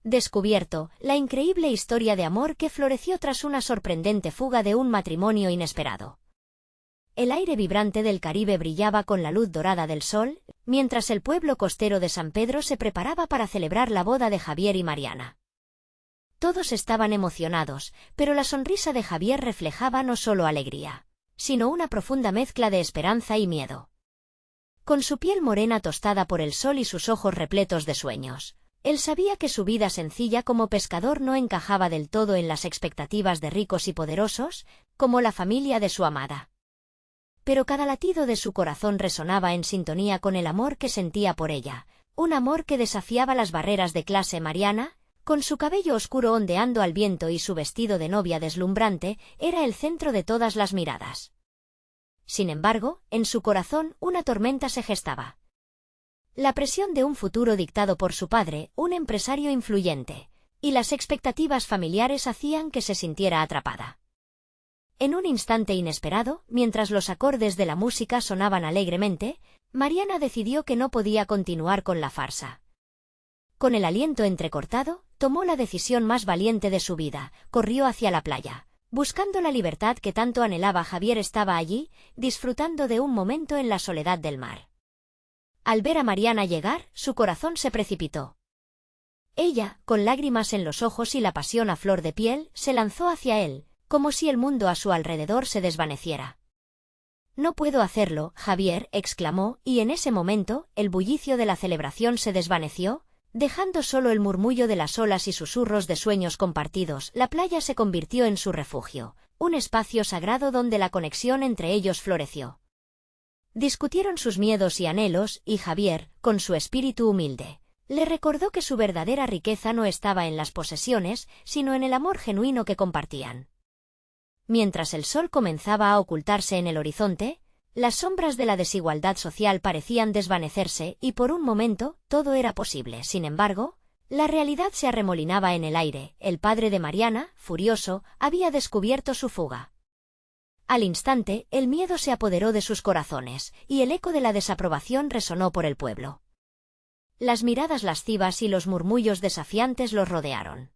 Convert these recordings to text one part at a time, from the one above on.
Descubierto, la increíble historia de amor que floreció tras una sorprendente fuga de un matrimonio inesperado. El aire vibrante del Caribe brillaba con la luz dorada del sol, mientras el pueblo costero de San Pedro se preparaba para celebrar la boda de Javier y Mariana. Todos estaban emocionados, pero la sonrisa de Javier reflejaba no solo alegría, sino una profunda mezcla de esperanza y miedo. Con su piel morena tostada por el sol y sus ojos repletos de sueños, él sabía que su vida sencilla como pescador no encajaba del todo en las expectativas de ricos y poderosos, como la familia de su amada. Pero cada latido de su corazón resonaba en sintonía con el amor que sentía por ella, un amor que desafiaba las barreras de clase. Mariana, con su cabello oscuro ondeando al viento y su vestido de novia deslumbrante, era el centro de todas las miradas. Sin embargo, en su corazón una tormenta se gestaba. La presión de un futuro dictado por su padre, un empresario influyente, y las expectativas familiares hacían que se sintiera atrapada. En un instante inesperado, mientras los acordes de la música sonaban alegremente, Mariana decidió que no podía continuar con la farsa. Con el aliento entrecortado, tomó la decisión más valiente de su vida, corrió hacia la playa. Buscando la libertad que tanto anhelaba. Javier estaba allí, disfrutando de un momento en la soledad del mar. Al ver a Mariana llegar, su corazón se precipitó. Ella, con lágrimas en los ojos y la pasión a flor de piel, se lanzó hacia él, como si el mundo a su alrededor se desvaneciera. «No puedo hacerlo», Javier exclamó, y en ese momento, el bullicio de la celebración se desvaneció, dejando solo el murmullo de las olas y susurros de sueños compartidos. La playa se convirtió en su refugio, un espacio sagrado donde la conexión entre ellos floreció. Discutieron sus miedos y anhelos, y Javier, con su espíritu humilde, le recordó que su verdadera riqueza no estaba en las posesiones, sino en el amor genuino que compartían. Mientras el sol comenzaba a ocultarse en el horizonte, las sombras de la desigualdad social parecían desvanecerse y por un momento todo era posible. Sin embargo, la realidad se arremolinaba en el aire. El padre de Mariana, furioso, había descubierto su fuga. Al instante, el miedo se apoderó de sus corazones, y el eco de la desaprobación resonó por el pueblo. Las miradas lascivas y los murmullos desafiantes los rodearon.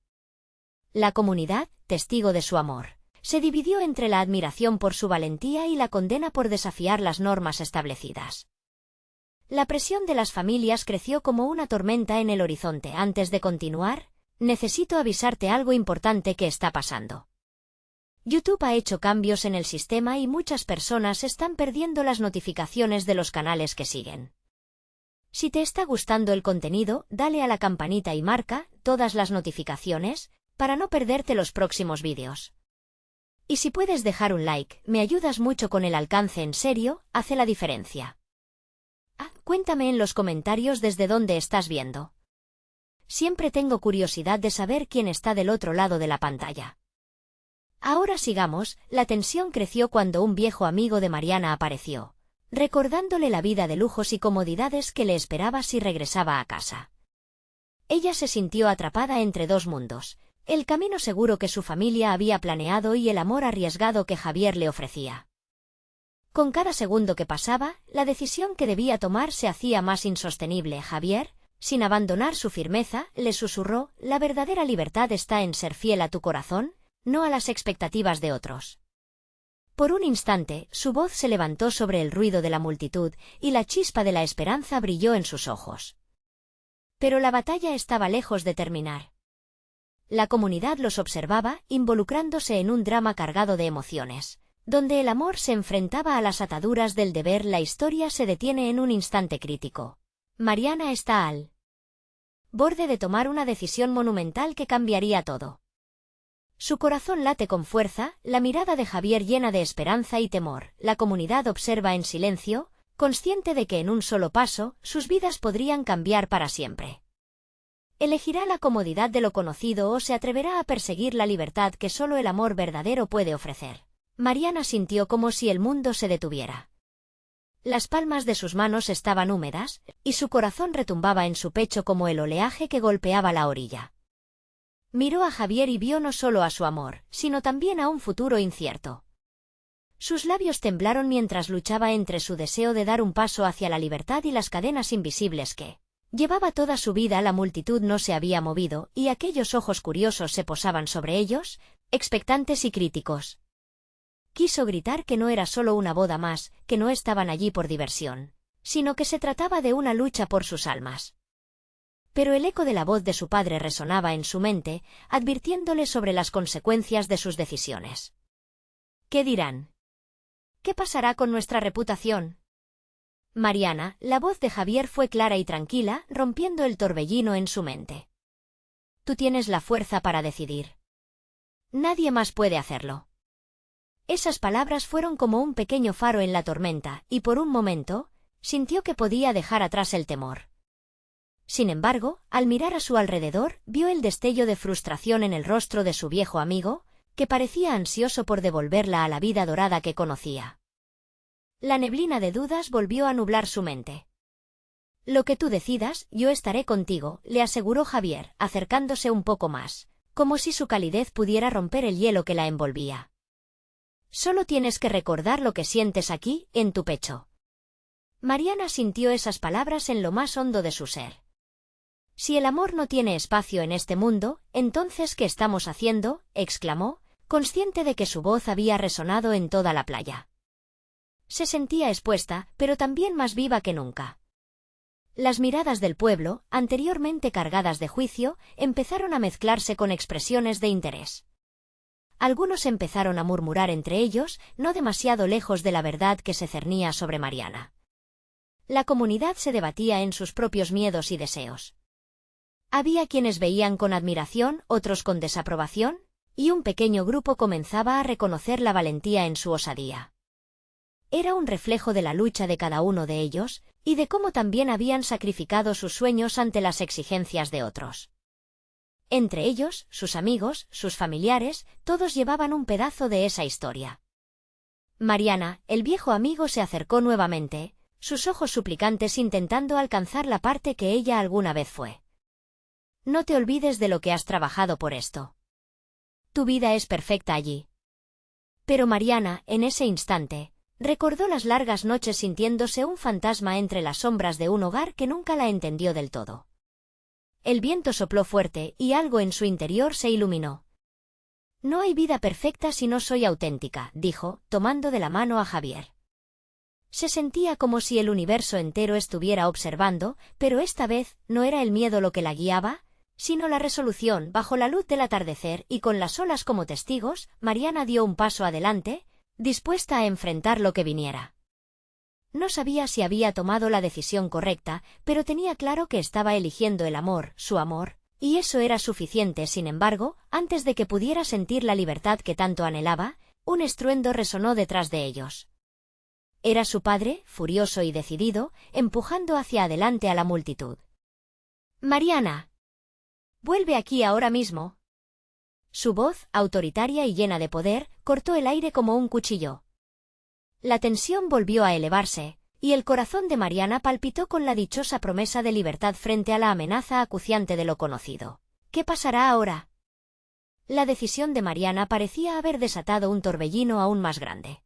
La comunidad, testigo de su amor, se dividió entre la admiración por su valentía y la condena por desafiar las normas establecidas. La presión de las familias creció como una tormenta en el horizonte. Antes de continuar, necesito avisarte algo importante que está pasando. YouTube ha hecho cambios en el sistema y muchas personas están perdiendo las notificaciones de los canales que siguen. Si te está gustando el contenido, dale a la campanita y marca todas las notificaciones para no perderte los próximos vídeos. Y si puedes dejar un like, me ayudas mucho con el alcance. En serio, hace la diferencia. Cuéntame en los comentarios desde dónde estás viendo. Siempre tengo curiosidad de saber quién está del otro lado de la pantalla. Ahora sigamos. La tensión creció cuando un viejo amigo de Mariana apareció, recordándole la vida de lujos y comodidades que le esperaba si regresaba a casa. Ella se sintió atrapada entre dos mundos, el camino seguro que su familia había planeado y el amor arriesgado que Javier le ofrecía. Con cada segundo que pasaba, la decisión que debía tomar se hacía más insostenible. Javier, sin abandonar su firmeza, le susurró: «La verdadera libertad está en ser fiel a tu corazón, no a las expectativas de otros». Por un instante, su voz se levantó sobre el ruido de la multitud, y la chispa de la esperanza brilló en sus ojos. Pero la batalla estaba lejos de terminar. La comunidad los observaba, involucrándose en un drama cargado de emociones, donde el amor se enfrentaba a las ataduras del deber. La historia se detiene en un instante crítico. Mariana está al borde de tomar una decisión monumental que cambiaría todo. Su corazón late con fuerza, la mirada de Javier llena de esperanza y temor. La comunidad observa en silencio, consciente de que en un solo paso, sus vidas podrían cambiar para siempre. ¿Elegirá la comodidad de lo conocido o se atreverá a perseguir la libertad que solo el amor verdadero puede ofrecer? Mariana sintió como si el mundo se detuviera. Las palmas de sus manos estaban húmedas, y su corazón retumbaba en su pecho como el oleaje que golpeaba la orilla. Miró a Javier y vio no solo a su amor, sino también a un futuro incierto. Sus labios temblaron mientras luchaba entre su deseo de dar un paso hacia la libertad y las cadenas invisibles que Llevaba toda su vida, la multitud no se había movido, y aquellos ojos curiosos se posaban sobre ellos, expectantes y críticos. Quiso gritar que no era solo una boda más, que no estaban allí por diversión, sino que se trataba de una lucha por sus almas. Pero el eco de la voz de su padre resonaba en su mente, advirtiéndole sobre las consecuencias de sus decisiones. ¿Qué dirán? ¿Qué pasará con nuestra reputación? Mariana, la voz de Javier fue clara y tranquila, rompiendo el torbellino en su mente. Tú tienes la fuerza para decidir. Nadie más puede hacerlo. Esas palabras fueron como un pequeño faro en la tormenta, y por un momento, sintió que podía dejar atrás el temor. Sin embargo, al mirar a su alrededor, vio el destello de frustración en el rostro de su viejo amigo, que parecía ansioso por devolverla a la vida dorada que conocía. La neblina de dudas volvió a nublar su mente. Lo que tú decidas, yo estaré contigo, le aseguró Javier, acercándose un poco más, como si su calidez pudiera romper el hielo que la envolvía. Solo tienes que recordar lo que sientes aquí, en tu pecho. Mariana sintió esas palabras en lo más hondo de su ser. Si el amor no tiene espacio en este mundo, entonces ¿qué estamos haciendo?, exclamó, consciente de que su voz había resonado en toda la playa. Se sentía expuesta, pero también más viva que nunca. Las miradas del pueblo, anteriormente cargadas de juicio, empezaron a mezclarse con expresiones de interés. Algunos empezaron a murmurar entre ellos, no demasiado lejos de la verdad que se cernía sobre Mariana. La comunidad se debatía en sus propios miedos y deseos. Había quienes veían con admiración, otros con desaprobación, y un pequeño grupo comenzaba a reconocer la valentía en su osadía. Era un reflejo de la lucha de cada uno de ellos, y de cómo también habían sacrificado sus sueños ante las exigencias de otros. Entre ellos, sus amigos, sus familiares, todos llevaban un pedazo de esa historia. Mariana, el viejo amigo, se acercó nuevamente, sus ojos suplicantes intentando alcanzar la parte que ella alguna vez fue. No te olvides de lo que has trabajado por esto. Tu vida es perfecta allí. Pero Mariana, en ese instante, recordó las largas noches sintiéndose un fantasma entre las sombras de un hogar que nunca la entendió del todo. El viento sopló fuerte y algo en su interior se iluminó. No hay vida perfecta si no soy auténtica, dijo, tomando de la mano a Javier. Se sentía como si el universo entero estuviera observando, pero esta vez no era el miedo lo que la guiaba, sino la resolución. Bajo la luz del atardecer y con las olas como testigos, Mariana dio un paso adelante, dispuesta a enfrentar lo que viniera. No sabía si había tomado la decisión correcta, pero tenía claro que estaba eligiendo el amor, su amor, y eso era suficiente. Sin embargo, antes de que pudiera sentir la libertad que tanto anhelaba, un estruendo resonó detrás de ellos. Era su padre, furioso y decidido, empujando hacia adelante a la multitud. «Mariana, vuelve aquí ahora mismo». Su voz, autoritaria y llena de poder, cortó el aire como un cuchillo. La tensión volvió a elevarse, y el corazón de Mariana palpitó con la dichosa promesa de libertad frente a la amenaza acuciante de lo conocido. ¿Qué pasará ahora? La decisión de Mariana parecía haber desatado un torbellino aún más grande.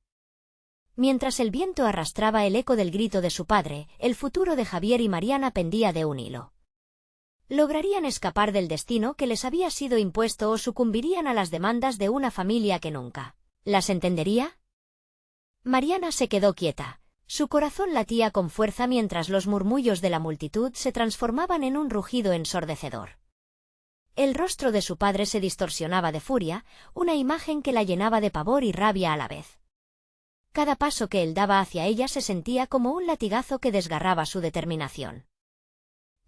Mientras el viento arrastraba el eco del grito de su padre, el futuro de Javier y Mariana pendía de un hilo. ¿Lograrían escapar del destino que les había sido impuesto o sucumbirían a las demandas de una familia que nunca las entendería? Mariana se quedó quieta. Su corazón latía con fuerza mientras los murmullos de la multitud se transformaban en un rugido ensordecedor. El rostro de su padre se distorsionaba de furia, una imagen que la llenaba de pavor y rabia a la vez. Cada paso que él daba hacia ella se sentía como un latigazo que desgarraba su determinación.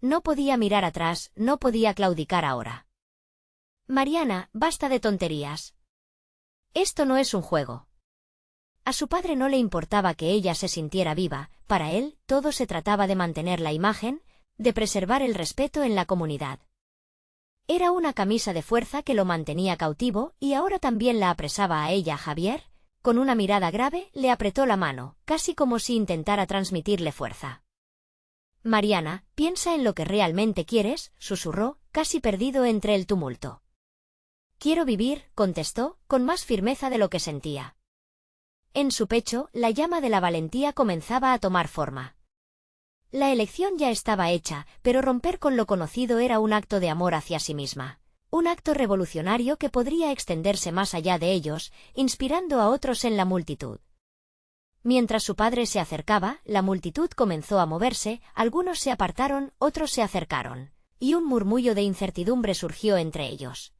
No podía mirar atrás, no podía claudicar ahora. «Mariana, basta de tonterías. Esto no es un juego». A su padre no le importaba que ella se sintiera viva, para él, todo se trataba de mantener la imagen, de preservar el respeto en la comunidad. Era una camisa de fuerza que lo mantenía cautivo, y ahora también la apresaba a ella. Javier, con una mirada grave, le apretó la mano, casi como si intentara transmitirle fuerza. «Mariana, piensa en lo que realmente quieres», susurró, casi perdido entre el tumulto. «Quiero vivir», contestó, con más firmeza de lo que sentía. En su pecho, la llama de la valentía comenzaba a tomar forma. La elección ya estaba hecha, pero romper con lo conocido era un acto de amor hacia sí misma. Un acto revolucionario que podría extenderse más allá de ellos, inspirando a otros en la multitud. Mientras su padre se acercaba, la multitud comenzó a moverse, algunos se apartaron, otros se acercaron, y un murmullo de incertidumbre surgió entre ellos.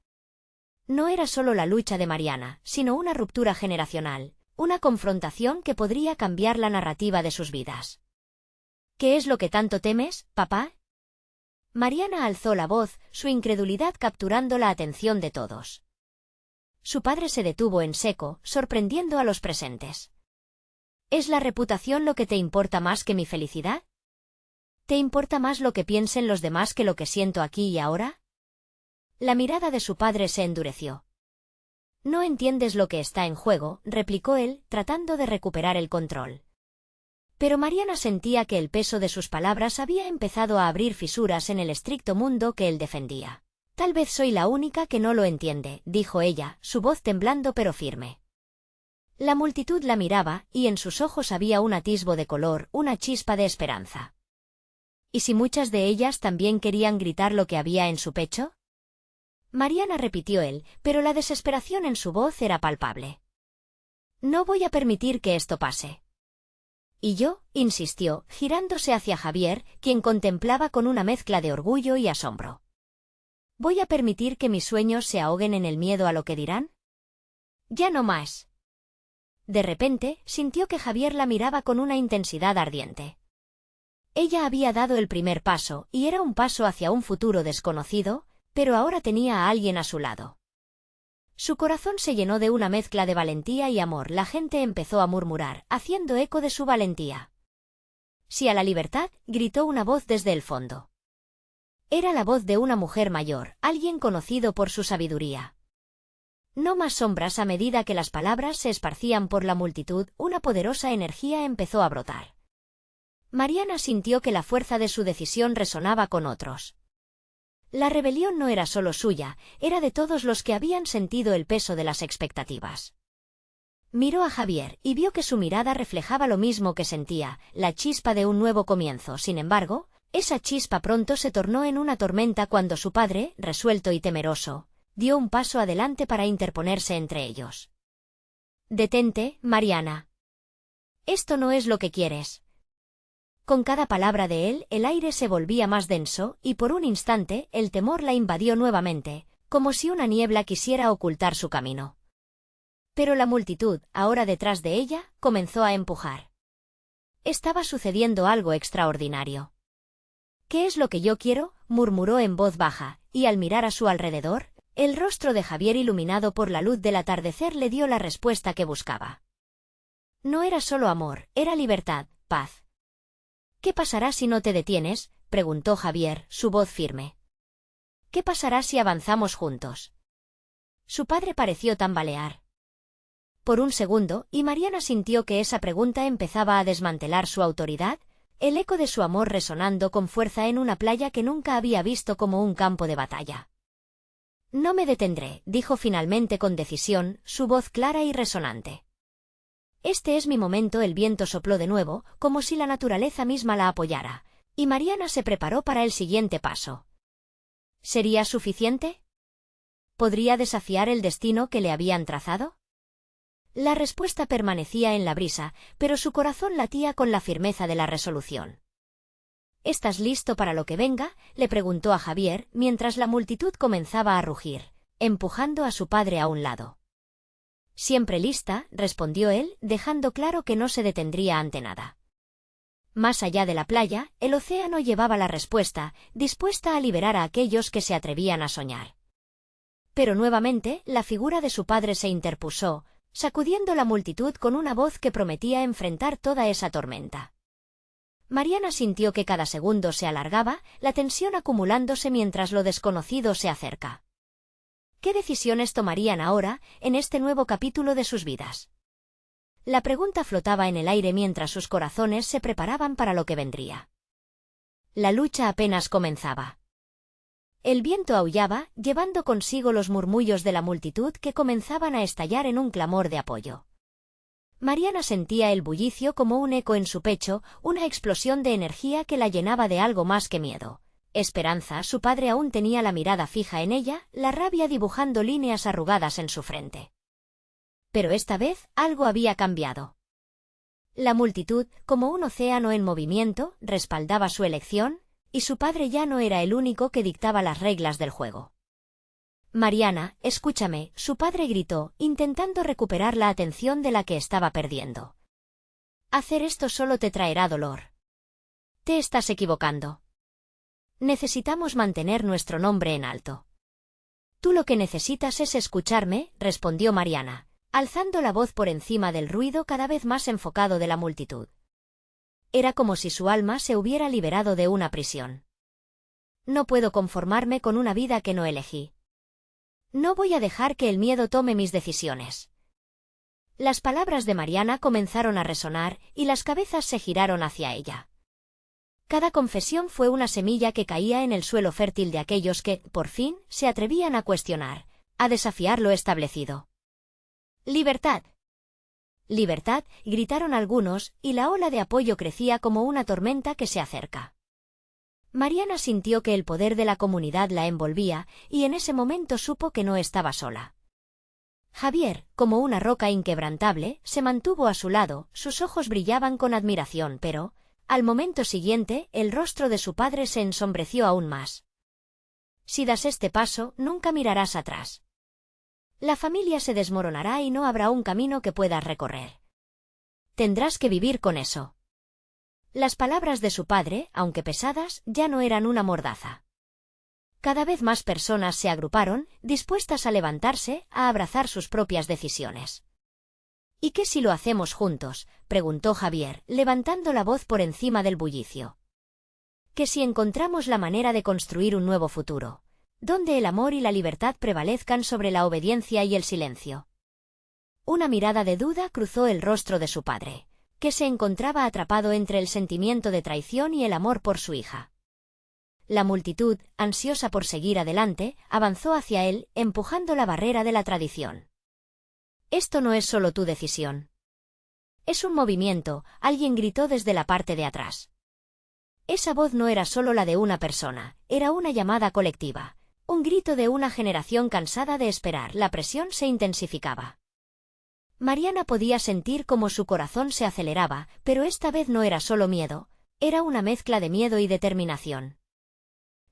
No era solo la lucha de Mariana, sino una ruptura generacional, una confrontación que podría cambiar la narrativa de sus vidas. ¿Qué es lo que tanto temes, papá? Mariana alzó la voz, su incredulidad capturando la atención de todos. Su padre se detuvo en seco, sorprendiendo a los presentes. ¿Es la reputación lo que te importa más que mi felicidad? ¿Te importa más lo que piensen los demás que lo que siento aquí y ahora? La mirada de su padre se endureció. No entiendes lo que está en juego, replicó él, tratando de recuperar el control. Pero Mariana sentía que el peso de sus palabras había empezado a abrir fisuras en el estricto mundo que él defendía. Tal vez soy la única que no lo entiende, dijo ella, su voz temblando pero firme. La multitud la miraba, y en sus ojos había un atisbo de color, una chispa de esperanza. ¿Y si muchas de ellas también querían gritar lo que había en su pecho? Mariana repitió él, pero la desesperación en su voz era palpable. No voy a permitir que esto pase. Y yo, insistió, girándose hacia Javier, quien contemplaba con una mezcla de orgullo y asombro. ¿Voy a permitir que mis sueños se ahoguen en el miedo a lo que dirán? Ya no más. De repente, sintió que Javier la miraba con una intensidad ardiente. Ella había dado el primer paso, y era un paso hacia un futuro desconocido, pero ahora tenía a alguien a su lado. Su corazón se llenó de una mezcla de valentía y amor. La gente empezó a murmurar, haciendo eco de su valentía. «Sí a la libertad», gritó una voz desde el fondo. Era la voz de una mujer mayor, alguien conocido por su sabiduría. No más sombras. A medida que las palabras se esparcían por la multitud, una poderosa energía empezó a brotar. Mariana sintió que la fuerza de su decisión resonaba con otros. La rebelión no era solo suya, era de todos los que habían sentido el peso de las expectativas. Miró a Javier y vio que su mirada reflejaba lo mismo que sentía, la chispa de un nuevo comienzo. Sin embargo, esa chispa pronto se tornó en una tormenta cuando su padre, resuelto y temeroso, dio un paso adelante para interponerse entre ellos. «Detente, Mariana. Esto no es lo que quieres». Con cada palabra de él, el aire se volvía más denso, y por un instante, el temor la invadió nuevamente, como si una niebla quisiera ocultar su camino. Pero la multitud, ahora detrás de ella, comenzó a empujar. Estaba sucediendo algo extraordinario. «¿Qué es lo que yo quiero?», murmuró en voz baja, y al mirar a su alrededor, el rostro de Javier iluminado por la luz del atardecer le dio la respuesta que buscaba. No era solo amor, era libertad, paz. «¿Qué pasará si no te detienes?», preguntó Javier, su voz firme. «¿Qué pasará si avanzamos juntos?». Su padre pareció tambalear. Por un segundo, y Mariana sintió que esa pregunta empezaba a desmantelar su autoridad, el eco de su amor resonando con fuerza en una playa que nunca había visto como un campo de batalla. «No me detendré», dijo finalmente con decisión, su voz clara y resonante. «Este es mi momento». El viento sopló de nuevo, como si la naturaleza misma la apoyara, y Mariana se preparó para el siguiente paso. ¿Sería suficiente? ¿Podría desafiar el destino que le habían trazado? La respuesta permanecía en la brisa, pero su corazón latía con la firmeza de la resolución. «¿Estás listo para lo que venga?», le preguntó a Javier, mientras la multitud comenzaba a rugir, empujando a su padre a un lado. «Siempre lista», respondió él, dejando claro que no se detendría ante nada. Más allá de la playa, el océano llevaba la respuesta, dispuesta a liberar a aquellos que se atrevían a soñar. Pero nuevamente, la figura de su padre se interpuso, sacudiendo la multitud con una voz que prometía enfrentar toda esa tormenta. Mariana sintió que cada segundo se alargaba, la tensión acumulándose mientras lo desconocido se acerca. ¿Qué decisiones tomarían ahora, en este nuevo capítulo de sus vidas? La pregunta flotaba en el aire mientras sus corazones se preparaban para lo que vendría. La lucha apenas comenzaba. El viento aullaba, llevando consigo los murmullos de la multitud que comenzaban a estallar en un clamor de apoyo. Mariana sentía el bullicio como un eco en su pecho, una explosión de energía que la llenaba de algo más que miedo. Esperanza, su padre aún tenía la mirada fija en ella, la rabia dibujando líneas arrugadas en su frente. Pero esta vez, algo había cambiado. La multitud, como un océano en movimiento, respaldaba su elección, y su padre ya no era el único que dictaba las reglas del juego. Mariana, escúchame, su padre gritó, intentando recuperar la atención de la que estaba perdiendo. Hacer esto solo te traerá dolor. Te estás equivocando. Necesitamos mantener nuestro nombre en alto. Tú lo que necesitas es escucharme, respondió Mariana, alzando la voz por encima del ruido cada vez más enfocado de la multitud. Era como si su alma se hubiera liberado de una prisión. No puedo conformarme con una vida que no elegí. No voy a dejar que el miedo tome mis decisiones. Las palabras de Mariana comenzaron a resonar, y las cabezas se giraron hacia ella. Cada confesión fue una semilla que caía en el suelo fértil de aquellos que, por fin, se atrevían a cuestionar, a desafiar lo establecido. ¡Libertad! ¡Libertad!, gritaron algunos, y la ola de apoyo crecía como una tormenta que se acerca. Mariana sintió que el poder de la comunidad la envolvía, y en ese momento supo que no estaba sola. Javier, como una roca inquebrantable, se mantuvo a su lado, sus ojos brillaban con admiración, pero, al momento siguiente, el rostro de su padre se ensombreció aún más. Si das este paso, nunca mirarás atrás. La familia se desmoronará y no habrá un camino que puedas recorrer. Tendrás que vivir con eso. Las palabras de su padre, aunque pesadas, ya no eran una mordaza. Cada vez más personas se agruparon, dispuestas a levantarse, a abrazar sus propias decisiones. ¿Y qué si lo hacemos juntos?, preguntó Javier, levantando la voz por encima del bullicio. ¿Qué si encontramos la manera de construir un nuevo futuro, donde el amor y la libertad prevalezcan sobre la obediencia y el silencio? Una mirada de duda cruzó el rostro de su padre, que se encontraba atrapado entre el sentimiento de traición y el amor por su hija. La multitud, ansiosa por seguir adelante, avanzó hacia él, empujando la barrera de la tradición. Esto no es solo tu decisión. Es un movimiento, alguien gritó desde la parte de atrás. Esa voz no era solo la de una persona, era una llamada colectiva, un grito de una generación cansada de esperar. La presión se intensificaba. Mariana podía sentir cómo su corazón se aceleraba, pero esta vez no era solo miedo, era una mezcla de miedo y determinación.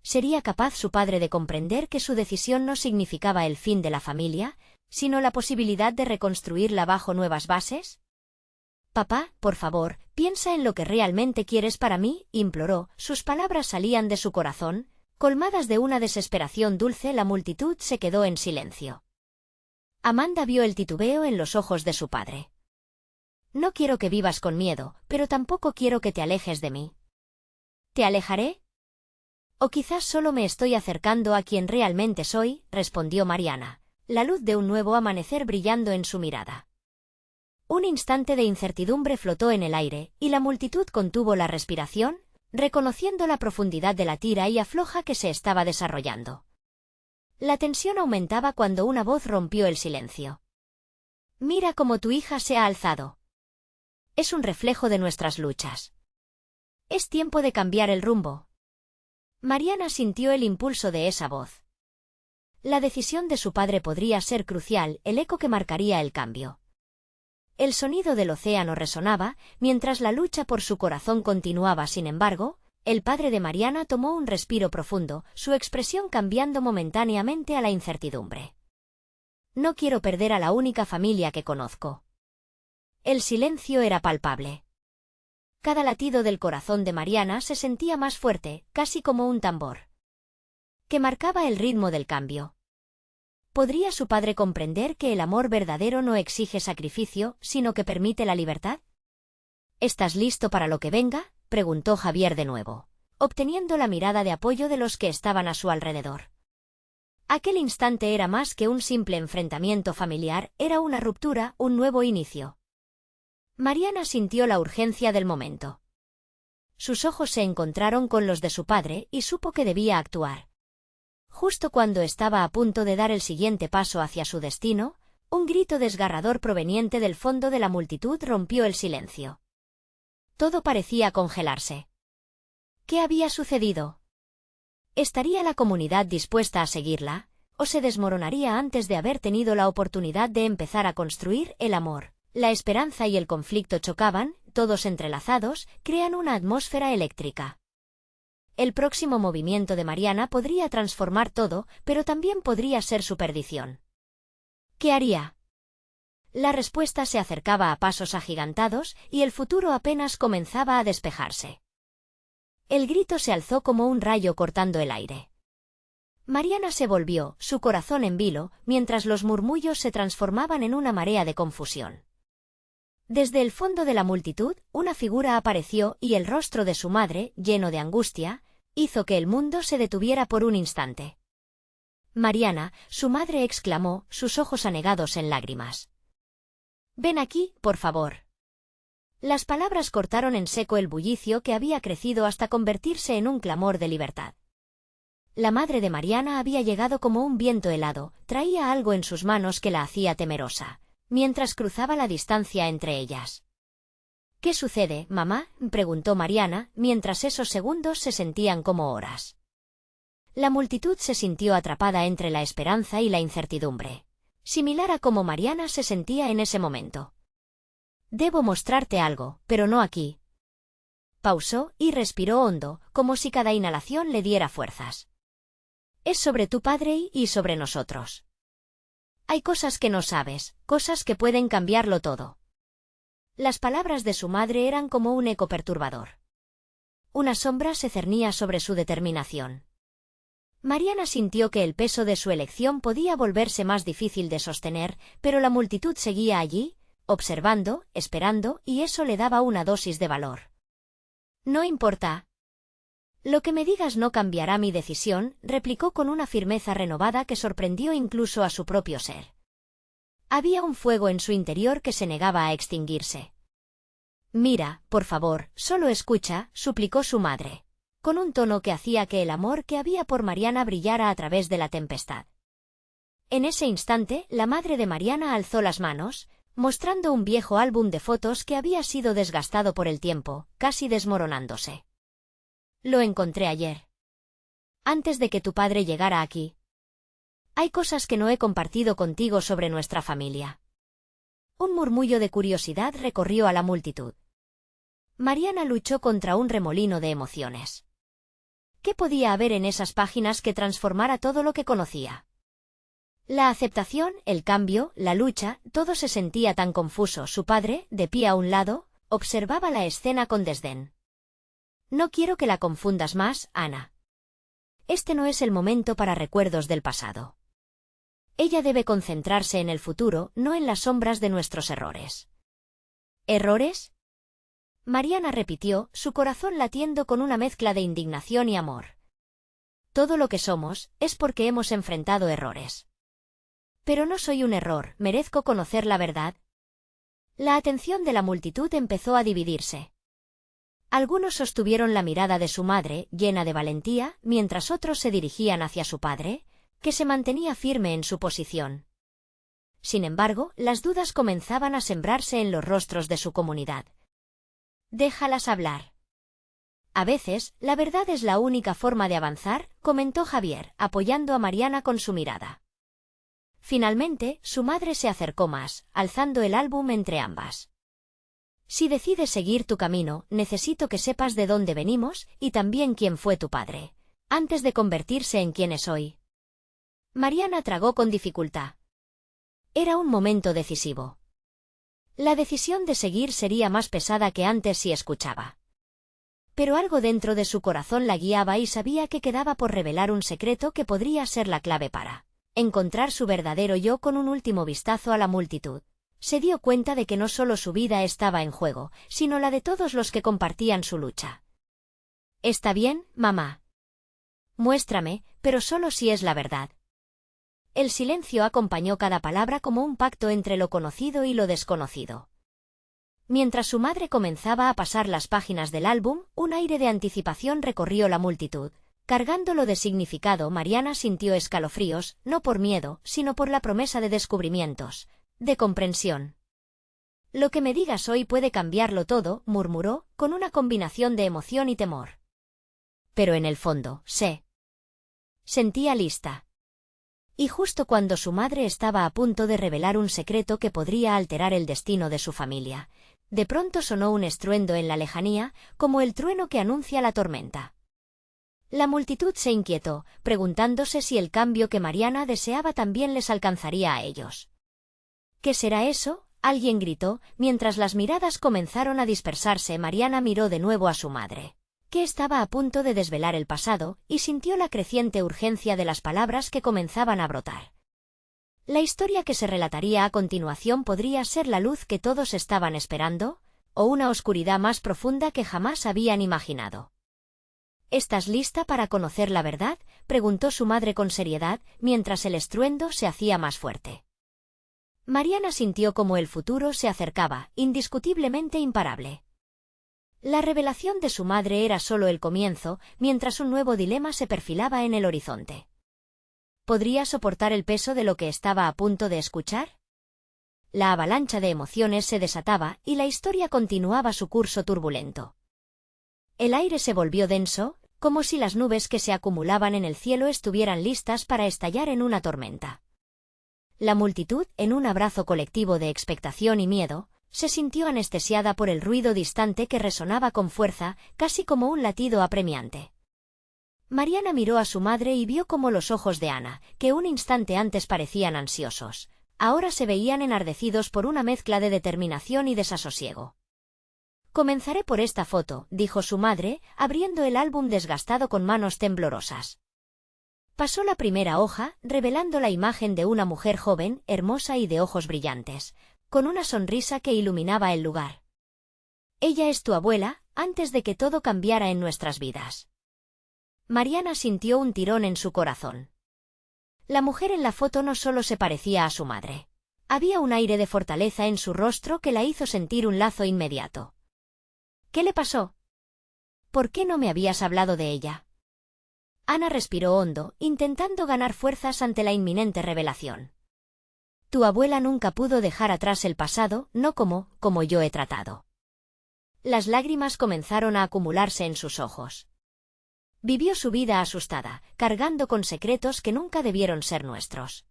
¿Sería capaz su padre de comprender que su decisión no significaba el fin de la familia, sino la posibilidad de reconstruirla bajo nuevas bases? Papá, por favor, piensa en lo que realmente quieres para mí, imploró, sus palabras salían de su corazón, colmadas de una desesperación dulce. La multitud se quedó en silencio. Amanda vio el titubeo en los ojos de su padre. No quiero que vivas con miedo, pero tampoco quiero que te alejes de mí. ¿Te alejaré? O quizás solo me estoy acercando a quien realmente soy, respondió Mariana, la luz de un nuevo amanecer brillando en su mirada. Un instante de incertidumbre flotó en el aire, y la multitud contuvo la respiración, reconociendo la profundidad de la tira y afloja que se estaba desarrollando. La tensión aumentaba cuando una voz rompió el silencio. Mira cómo tu hija se ha alzado. Es un reflejo de nuestras luchas. Es tiempo de cambiar el rumbo. Mariana sintió el impulso de esa voz. La decisión de su padre podría ser crucial, el eco que marcaría el cambio. El sonido del océano resonaba, mientras la lucha por su corazón continuaba. Sin embargo, el padre de Mariana tomó un respiro profundo, su expresión cambiando momentáneamente a la incertidumbre. No quiero perder a la única familia que conozco. El silencio era palpable. Cada latido del corazón de Mariana se sentía más fuerte, casi como un tambor, que marcaba el ritmo del cambio. ¿Podría su padre comprender que el amor verdadero no exige sacrificio, sino que permite la libertad? ¿Estás listo para lo que venga?, preguntó Javier de nuevo, obteniendo la mirada de apoyo de los que estaban a su alrededor. Aquel instante era más que un simple enfrentamiento familiar, era una ruptura, un nuevo inicio. Mariana sintió la urgencia del momento. Sus ojos se encontraron con los de su padre y supo que debía actuar. Justo cuando estaba a punto de dar el siguiente paso hacia su destino, Un grito desgarrador proveniente del fondo de la multitud rompió el silencio. Todo parecía congelarse. ¿Qué había sucedido? ¿Estaría la comunidad dispuesta a seguirla, o se desmoronaría antes de haber tenido la oportunidad de empezar a construir el amor? La esperanza y el conflicto chocaban, todos entrelazados, crean una atmósfera eléctrica. El próximo movimiento de Mariana podría transformar todo, pero también podría ser su perdición. ¿Qué haría? La respuesta se acercaba a pasos agigantados, y el futuro apenas comenzaba a despejarse. El grito se alzó como un rayo cortando el aire. Mariana se volvió, su corazón en vilo, mientras los murmullos se transformaban en una marea de confusión. Desde el fondo de la multitud, una figura apareció y el rostro de su madre, lleno de angustia, hizo que el mundo se detuviera por un instante. Mariana, su madre exclamó, sus ojos anegados en lágrimas. «Ven aquí, por favor». Las palabras cortaron en seco el bullicio que había crecido hasta convertirse en un clamor de libertad. La madre de Mariana había llegado como un viento helado, traía algo en sus manos que la hacía temerosa, mientras cruzaba la distancia entre ellas. «¿Qué sucede, mamá?», preguntó Mariana, mientras esos segundos se sentían como horas. La multitud se sintió atrapada entre la esperanza y la incertidumbre, similar a como Mariana se sentía en ese momento. «Debo mostrarte algo, pero no aquí». Pausó y respiró hondo, como si cada inhalación le diera fuerzas. «Es sobre tu padre y sobre nosotros. Hay cosas que no sabes, cosas que pueden cambiarlo todo». Las palabras de su madre eran como un eco perturbador. Una sombra se cernía sobre su determinación. Mariana sintió que el peso de su elección podía volverse más difícil de sostener, pero la multitud seguía allí, observando, esperando, y eso le daba una dosis de valor. «No importa. Lo que me digas no cambiará mi decisión», replicó con una firmeza renovada que sorprendió incluso a su propio ser. Había un fuego en su interior que se negaba a extinguirse. «Mira, por favor, solo escucha», suplicó su madre, con un tono que hacía que el amor que había por Mariana brillara a través de la tempestad. En ese instante, la madre de Mariana alzó las manos, mostrando un viejo álbum de fotos que había sido desgastado por el tiempo, casi desmoronándose. «Lo encontré ayer. Antes de que tu padre llegara aquí. Hay cosas que no he compartido contigo sobre nuestra familia». Un murmullo de curiosidad recorrió a la multitud. Mariana luchó contra un remolino de emociones. ¿Qué podía haber en esas páginas que transformara todo lo que conocía? La aceptación, el cambio, la lucha, todo se sentía tan confuso. Su padre, de pie a un lado, observaba la escena con desdén. «No quiero que la confundas más, Ana. Este no es el momento para recuerdos del pasado. Ella debe concentrarse en el futuro, no en las sombras de nuestros errores». «¿Errores?», Mariana repitió, su corazón latiendo con una mezcla de indignación y amor. «Todo lo que somos, es porque hemos enfrentado errores. Pero no soy un error, merezco conocer la verdad». La atención de la multitud empezó a dividirse. Algunos sostuvieron la mirada de su madre, llena de valentía, mientras otros se dirigían hacia su padre, que se mantenía firme en su posición. Sin embargo, las dudas comenzaban a sembrarse en los rostros de su comunidad. «Déjalas hablar. A veces, la verdad es la única forma de avanzar», comentó Javier, apoyando a Mariana con su mirada. Finalmente, su madre se acercó más, alzando el álbum entre ambas. «Si decides seguir tu camino, necesito que sepas de dónde venimos y también quién fue tu padre, antes de convertirse en quien es hoy». Mariana tragó con dificultad. Era un momento decisivo. La decisión de seguir sería más pesada que antes si escuchaba. Pero algo dentro de su corazón la guiaba y sabía que quedaba por revelar un secreto que podría ser la clave para encontrar su verdadero yo. Con un último vistazo a la multitud, se dio cuenta de que no solo su vida estaba en juego, sino la de todos los que compartían su lucha. «Está bien, mamá. Muéstrame, pero solo si es la verdad». El silencio acompañó cada palabra como un pacto entre lo conocido y lo desconocido. Mientras su madre comenzaba a pasar las páginas del álbum, un aire de anticipación recorrió la multitud. Cargándolo de significado, Mariana sintió escalofríos, no por miedo, sino por la promesa de descubrimientos, de comprensión. Lo que me digas hoy puede cambiarlo todo, murmuró, con una combinación de emoción y temor. Pero en el fondo, sentía lista. Y justo cuando su madre estaba a punto de revelar un secreto que podría alterar el destino de su familia, de pronto sonó un estruendo en la lejanía, como el trueno que anuncia la tormenta. La multitud se inquietó, preguntándose si el cambio que Mariana deseaba también les alcanzaría a ellos. ¿Qué será eso?, alguien gritó, mientras las miradas comenzaron a dispersarse. Mariana miró de nuevo a su madre, que estaba a punto de desvelar el pasado, y sintió la creciente urgencia de las palabras que comenzaban a brotar. La historia que se relataría a continuación podría ser la luz que todos estaban esperando, o una oscuridad más profunda que jamás habían imaginado. ¿Estás lista para conocer la verdad?, preguntó su madre con seriedad, mientras el estruendo se hacía más fuerte. Mariana sintió como el futuro se acercaba, indiscutiblemente imparable. La revelación de su madre era solo el comienzo, mientras un nuevo dilema se perfilaba en el horizonte. ¿Podría soportar el peso de lo que estaba a punto de escuchar? La avalancha de emociones se desataba, y la historia continuaba su curso turbulento. El aire se volvió denso, como si las nubes que se acumulaban en el cielo estuvieran listas para estallar en una tormenta. La multitud, en un abrazo colectivo de expectación y miedo, se sintió anestesiada por el ruido distante que resonaba con fuerza, casi como un latido apremiante. Mariana miró a su madre y vio cómo los ojos de Ana, que un instante antes parecían ansiosos, ahora se veían enardecidos por una mezcla de determinación y desasosiego. «Comenzaré por esta foto», dijo su madre, abriendo el álbum desgastado con manos temblorosas. Pasó la primera hoja, revelando la imagen de una mujer joven, hermosa y de ojos brillantes, con una sonrisa que iluminaba el lugar. «Ella es tu abuela, antes de que todo cambiara en nuestras vidas». Mariana sintió un tirón en su corazón. La mujer en la foto no solo se parecía a su madre. Había un aire de fortaleza en su rostro que la hizo sentir un lazo inmediato. «¿Qué le pasó? ¿Por qué no me habías hablado de ella?». Ana respiró hondo, intentando ganar fuerzas ante la inminente revelación. «Tu abuela nunca pudo dejar atrás el pasado, no como yo he tratado». Las lágrimas comenzaron a acumularse en sus ojos. Vivió su vida asustada, cargando con secretos que nunca debieron ser nuestros.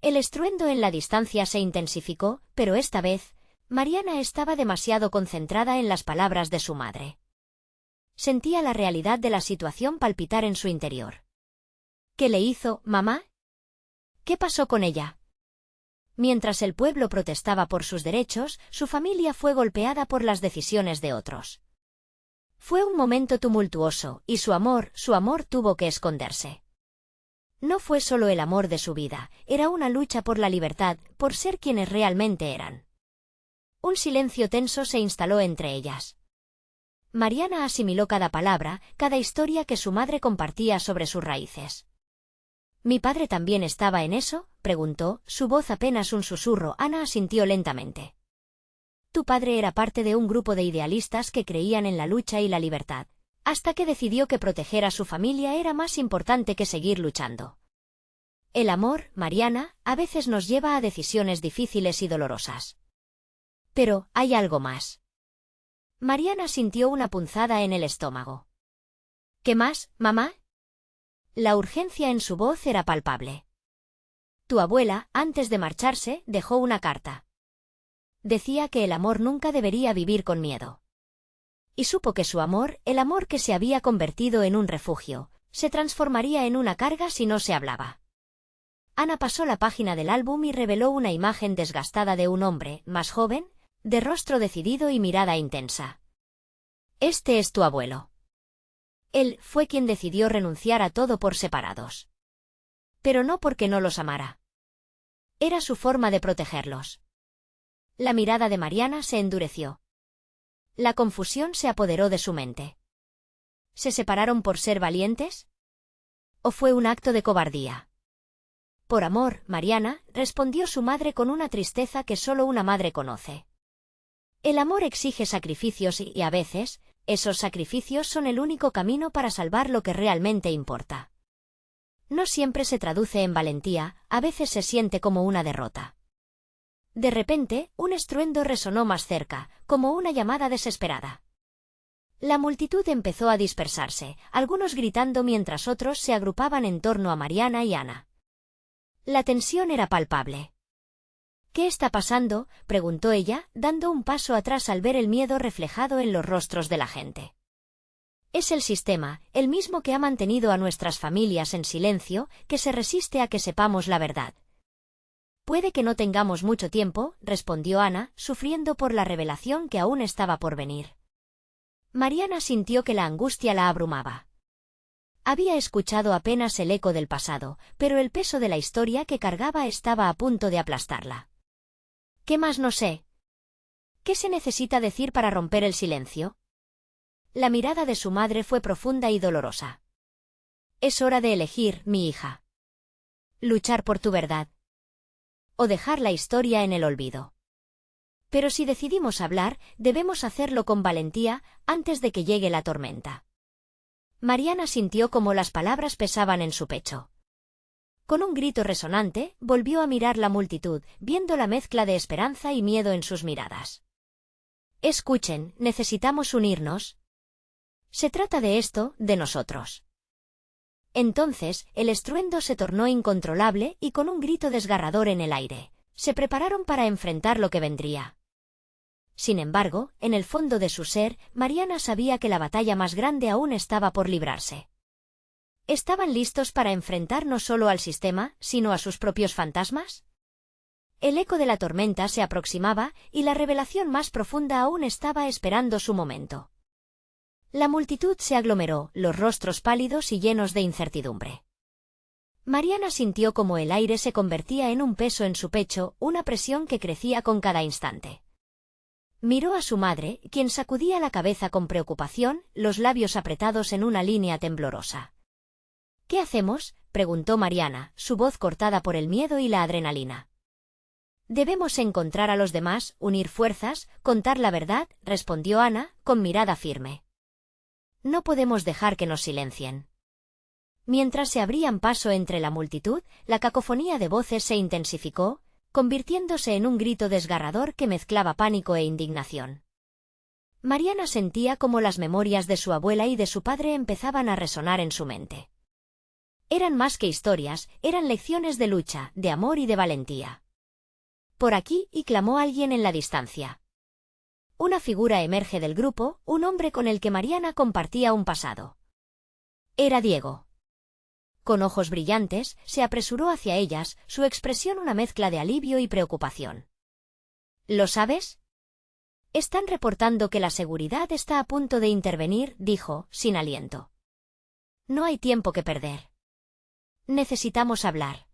El estruendo en la distancia se intensificó, pero esta vez, Mariana estaba demasiado concentrada en las palabras de su madre. Sentía la realidad de la situación palpitar en su interior. ¿Qué le hizo, mamá? ¿Qué pasó con ella? Mientras el pueblo protestaba por sus derechos, su familia fue golpeada por las decisiones de otros. Fue un momento tumultuoso, y su amor tuvo que esconderse. No fue solo el amor de su vida, era una lucha por la libertad, por ser quienes realmente eran. Un silencio tenso se instaló entre ellas. Mariana asimiló cada palabra, cada historia que su madre compartía sobre sus raíces. ¿Mi padre también estaba en eso?, preguntó, su voz apenas un susurro. Ana asintió lentamente. Tu padre era parte de un grupo de idealistas que creían en la lucha y la libertad, hasta que decidió que proteger a su familia era más importante que seguir luchando. El amor, Mariana, a veces nos lleva a decisiones difíciles y dolorosas. Pero hay algo más. Mariana sintió una punzada en el estómago. ¿Qué más, mamá? La urgencia en su voz era palpable. Tu abuela, antes de marcharse, dejó una carta. Decía que el amor nunca debería vivir con miedo. Y supo que su amor, el amor que se había convertido en un refugio, se transformaría en una carga si no se hablaba. Ana pasó la página del álbum y reveló una imagen desgastada de un hombre, más joven, de rostro decidido y mirada intensa. Este es tu abuelo. Él fue quien decidió renunciar a todo por separados. Pero no porque no los amara. Era su forma de protegerlos. La mirada de Mariana se endureció. La confusión se apoderó de su mente. ¿Se separaron por ser valientes? ¿O fue un acto de cobardía? Por amor, Mariana, respondió su madre con una tristeza que solo una madre conoce. El amor exige sacrificios y a veces, esos sacrificios son el único camino para salvar lo que realmente importa. No siempre se traduce en valentía, a veces se siente como una derrota. De repente, un estruendo resonó más cerca, como una llamada desesperada. La multitud empezó a dispersarse, algunos gritando mientras otros se agrupaban en torno a Mariana y Ana. La tensión era palpable. «¿Qué está pasando?», preguntó ella, dando un paso atrás al ver el miedo reflejado en los rostros de la gente. «Es el sistema, el mismo que ha mantenido a nuestras familias en silencio, que se resiste a que sepamos la verdad». «Puede que no tengamos mucho tiempo», respondió Ana, sufriendo por la revelación que aún estaba por venir. Mariana sintió que la angustia la abrumaba. Había escuchado apenas el eco del pasado, pero el peso de la historia que cargaba estaba a punto de aplastarla. «¿Qué más no sé? ¿Qué se necesita decir para romper el silencio?». La mirada de su madre fue profunda y dolorosa. «Es hora de elegir, mi hija. Luchar por tu verdad. O dejar la historia en el olvido. Pero si decidimos hablar, debemos hacerlo con valentía, antes de que llegue la tormenta». Mariana sintió como las palabras pesaban en su pecho. Con un grito resonante, volvió a mirar la multitud, viendo la mezcla de esperanza y miedo en sus miradas. «Escuchen, necesitamos unirnos. Se trata de esto, de nosotros». Entonces, el estruendo se tornó incontrolable y con un grito desgarrador en el aire, se prepararon para enfrentar lo que vendría. Sin embargo, en el fondo de su ser, Mariana sabía que la batalla más grande aún estaba por librarse. ¿Estaban listos para enfrentar no solo al sistema, sino a sus propios fantasmas? El eco de la tormenta se aproximaba y la revelación más profunda aún estaba esperando su momento. La multitud se aglomeró, los rostros pálidos y llenos de incertidumbre. Mariana sintió como el aire se convertía en un peso en su pecho, una presión que crecía con cada instante. Miró a su madre, quien sacudía la cabeza con preocupación, los labios apretados en una línea temblorosa. «¿Qué hacemos?», preguntó Mariana, su voz cortada por el miedo y la adrenalina. «Debemos encontrar a los demás, unir fuerzas, contar la verdad», respondió Ana, con mirada firme. «No podemos dejar que nos silencien». Mientras se abrían paso entre la multitud, la cacofonía de voces se intensificó, convirtiéndose en un grito desgarrador que mezclaba pánico e indignación. Mariana sentía como las memorias de su abuela y de su padre empezaban a resonar en su mente. Eran más que historias, eran lecciones de lucha, de amor y de valentía. «Por aquí», y clamó alguien en la distancia. Una figura emerge del grupo, un hombre con el que Mariana compartía un pasado. Era Diego. Con ojos brillantes, se apresuró hacia ellas, su expresión una mezcla de alivio y preocupación. «¿Lo sabes? Están reportando que la seguridad está a punto de intervenir», dijo, sin aliento. «No hay tiempo que perder. Necesitamos hablar».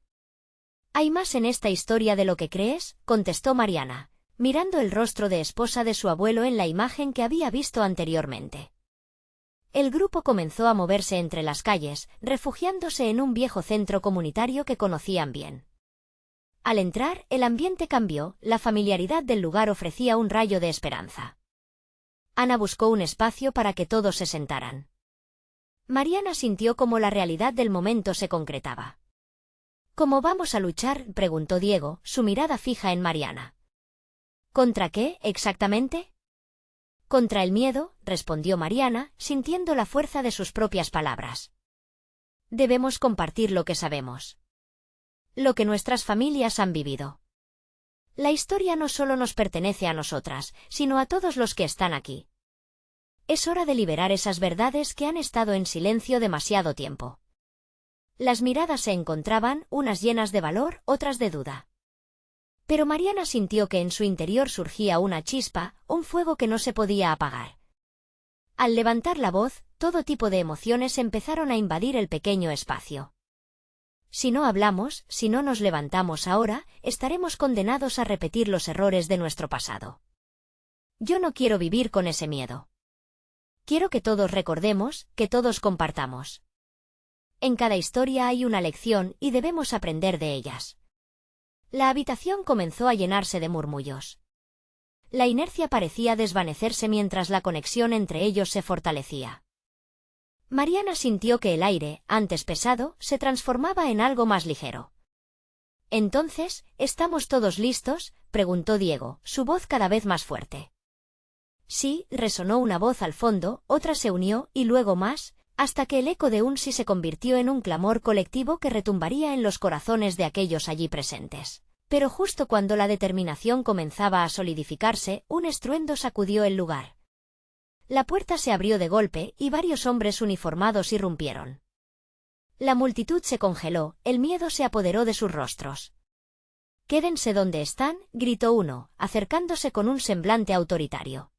«Hay más en esta historia de lo que crees», contestó Mariana, mirando el rostro de esposa de su abuelo en la imagen que había visto anteriormente. El grupo comenzó a moverse entre las calles, refugiándose en un viejo centro comunitario que conocían bien. Al entrar, el ambiente cambió, la familiaridad del lugar ofrecía un rayo de esperanza. Ana buscó un espacio para que todos se sentaran. Mariana sintió como la realidad del momento se concretaba. «¿Cómo vamos a luchar?», preguntó Diego, su mirada fija en Mariana. «¿Contra qué, exactamente?». «Contra el miedo», respondió Mariana, sintiendo la fuerza de sus propias palabras. «Debemos compartir lo que sabemos. Lo que nuestras familias han vivido. La historia no solo nos pertenece a nosotras, sino a todos los que están aquí. Es hora de liberar esas verdades que han estado en silencio demasiado tiempo». Las miradas se encontraban, unas llenas de valor, otras de duda. Pero Mariana sintió que en su interior surgía una chispa, un fuego que no se podía apagar. Al levantar la voz, todo tipo de emociones empezaron a invadir el pequeño espacio. «Si no hablamos, si no nos levantamos ahora, estaremos condenados a repetir los errores de nuestro pasado. Yo no quiero vivir con ese miedo. Quiero que todos recordemos, que todos compartamos. En cada historia hay una lección y debemos aprender de ellas». La habitación comenzó a llenarse de murmullos. La inercia parecía desvanecerse mientras la conexión entre ellos se fortalecía. Mariana sintió que el aire, antes pesado, se transformaba en algo más ligero. Entonces, ¿estamos todos listos?, preguntó Diego, su voz cada vez más fuerte. Sí, resonó una voz al fondo, otra se unió, y luego más, hasta que el eco de un sí se convirtió en un clamor colectivo que retumbaría en los corazones de aquellos allí presentes. Pero justo cuando la determinación comenzaba a solidificarse, un estruendo sacudió el lugar. La puerta se abrió de golpe, y varios hombres uniformados irrumpieron. La multitud se congeló, el miedo se apoderó de sus rostros. «Quédense donde están», gritó uno, acercándose con un semblante autoritario.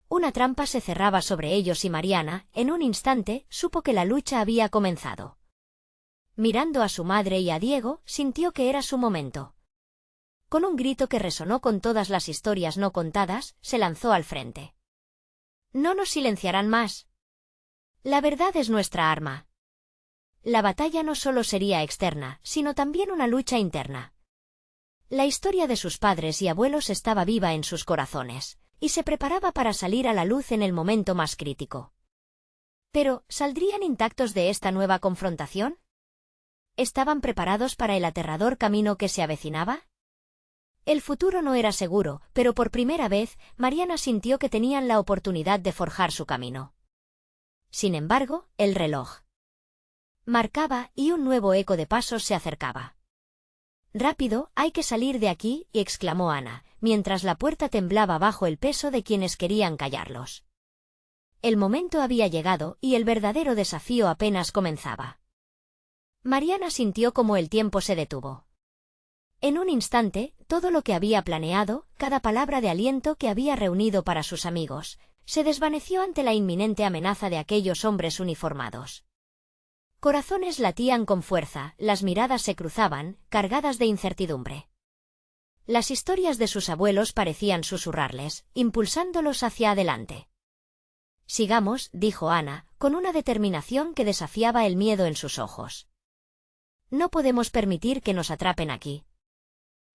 Una trampa se cerraba sobre ellos y Mariana, en un instante, supo que la lucha había comenzado. Mirando a su madre y a Diego, sintió que era su momento. Con un grito que resonó con todas las historias no contadas, se lanzó al frente. «No nos silenciarán más. La verdad es nuestra arma». La batalla no solo sería externa, sino también una lucha interna. La historia de sus padres y abuelos estaba viva en sus corazones, y se preparaba para salir a la luz en el momento más crítico. Pero, ¿saldrían intactos de esta nueva confrontación? ¿Estaban preparados para el aterrador camino que se avecinaba? El futuro no era seguro, pero por primera vez, Mariana sintió que tenían la oportunidad de forjar su camino. Sin embargo, el reloj marcaba, y un nuevo eco de pasos se acercaba. «Rápido, hay que salir de aquí», exclamó Ana, mientras la puerta temblaba bajo el peso de quienes querían callarlos. El momento había llegado, y el verdadero desafío apenas comenzaba. Mariana sintió como el tiempo se detuvo. En un instante, todo lo que había planeado, cada palabra de aliento que había reunido para sus amigos, se desvaneció ante la inminente amenaza de aquellos hombres uniformados. Corazones latían con fuerza, las miradas se cruzaban, cargadas de incertidumbre. Las historias de sus abuelos parecían susurrarles, impulsándolos hacia adelante. «Sigamos», dijo Ana, con una determinación que desafiaba el miedo en sus ojos. «No podemos permitir que nos atrapen aquí».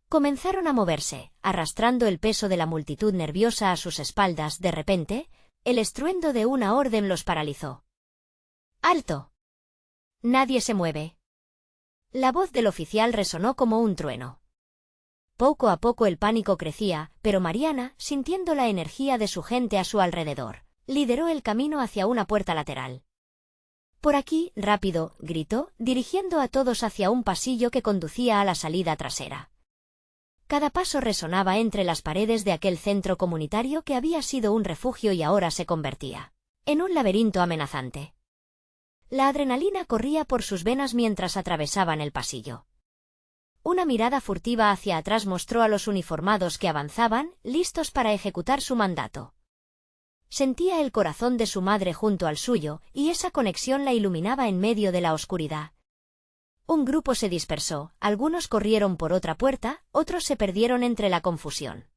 Comenzaron a moverse, arrastrando el peso de la multitud nerviosa a sus espaldas. De repente, el estruendo de una orden los paralizó. «¡Alto! Nadie se mueve». La voz del oficial resonó como un trueno. Poco a poco el pánico crecía, pero Mariana, sintiendo la energía de su gente a su alrededor, lideró el camino hacia una puerta lateral. «Por aquí, rápido», gritó, dirigiendo a todos hacia un pasillo que conducía a la salida trasera. Cada paso resonaba entre las paredes de aquel centro comunitario que había sido un refugio y ahora se convertía en un laberinto amenazante. La adrenalina corría por sus venas mientras atravesaban el pasillo. Una mirada furtiva hacia atrás mostró a los uniformados que avanzaban, listos para ejecutar su mandato. Sentía el corazón de su madre junto al suyo, y esa conexión la iluminaba en medio de la oscuridad. Un grupo se dispersó, algunos corrieron por otra puerta, otros se perdieron entre la confusión.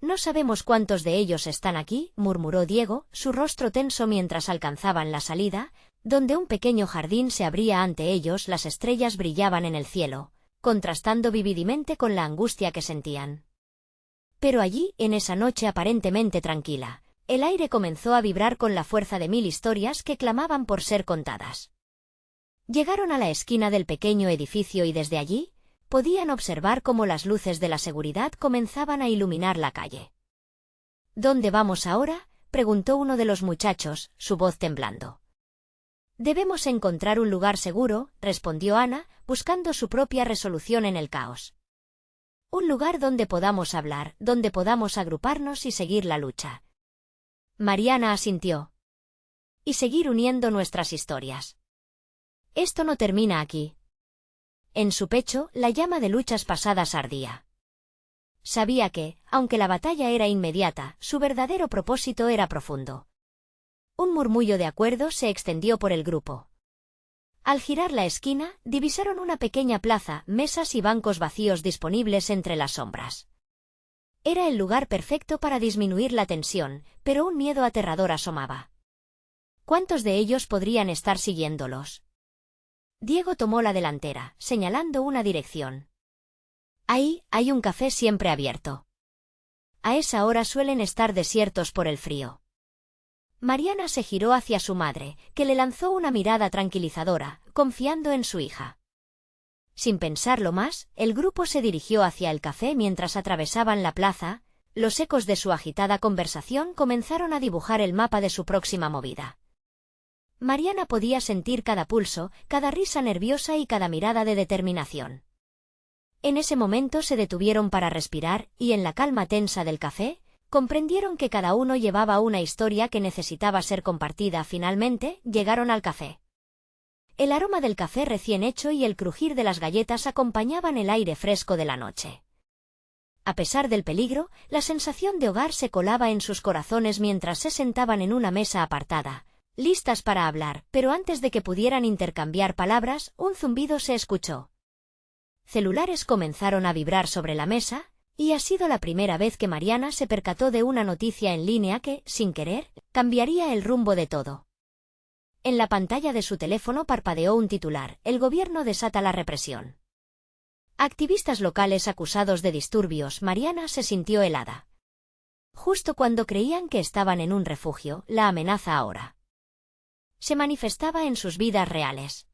«No sabemos cuántos de ellos están aquí», murmuró Diego, su rostro tenso mientras alcanzaban la salida, donde un pequeño jardín se abría ante ellos. Las estrellas brillaban en el cielo, contrastando vividamente con la angustia que sentían. Pero allí, en esa noche aparentemente tranquila, el aire comenzó a vibrar con la fuerza de 1000 historias que clamaban por ser contadas. Llegaron a la esquina del pequeño edificio y desde allí, podían observar cómo las luces de la seguridad comenzaban a iluminar la calle. «¿Dónde vamos ahora?», preguntó uno de los muchachos, su voz temblando. «Debemos encontrar un lugar seguro», respondió Ana, buscando su propia resolución en el caos. «Un lugar donde podamos hablar, donde podamos agruparnos y seguir la lucha». Mariana asintió. «Y seguir uniendo nuestras historias. Esto no termina aquí». En su pecho, la llama de luchas pasadas ardía. Sabía que, aunque la batalla era inmediata, su verdadero propósito era profundo. Un murmullo de acuerdo se extendió por el grupo. Al girar la esquina, divisaron una pequeña plaza, mesas y bancos vacíos disponibles entre las sombras. Era el lugar perfecto para disminuir la tensión, pero un miedo aterrador asomaba. ¿Cuántos de ellos podrían estar siguiéndolos? Diego tomó la delantera, señalando una dirección. «Ahí, hay un café siempre abierto. A esa hora suelen estar desiertos por el frío». Mariana se giró hacia su madre, que le lanzó una mirada tranquilizadora, confiando en su hija. Sin pensarlo más, el grupo se dirigió hacia el café mientras atravesaban la plaza. Los ecos de su agitada conversación comenzaron a dibujar el mapa de su próxima movida. Mariana podía sentir cada pulso, cada risa nerviosa y cada mirada de determinación. En ese momento se detuvieron para respirar y, en la calma tensa del café, comprendieron que cada uno llevaba una historia que necesitaba ser compartida. Finalmente, llegaron al café. El aroma del café recién hecho y el crujir de las galletas acompañaban el aire fresco de la noche. A pesar del peligro, la sensación de hogar se colaba en sus corazones mientras se sentaban en una mesa apartada, listas para hablar, pero antes de que pudieran intercambiar palabras, un zumbido se escuchó. Celulares comenzaron a vibrar sobre la mesa, y ha sido la primera vez que Mariana se percató de una noticia en línea que, sin querer, cambiaría el rumbo de todo. En la pantalla de su teléfono parpadeó un titular: el gobierno desata la represión. Activistas locales acusados de disturbios. Mariana se sintió helada. Justo cuando creían que estaban en un refugio, la amenaza ahora se manifestaba en sus vidas reales.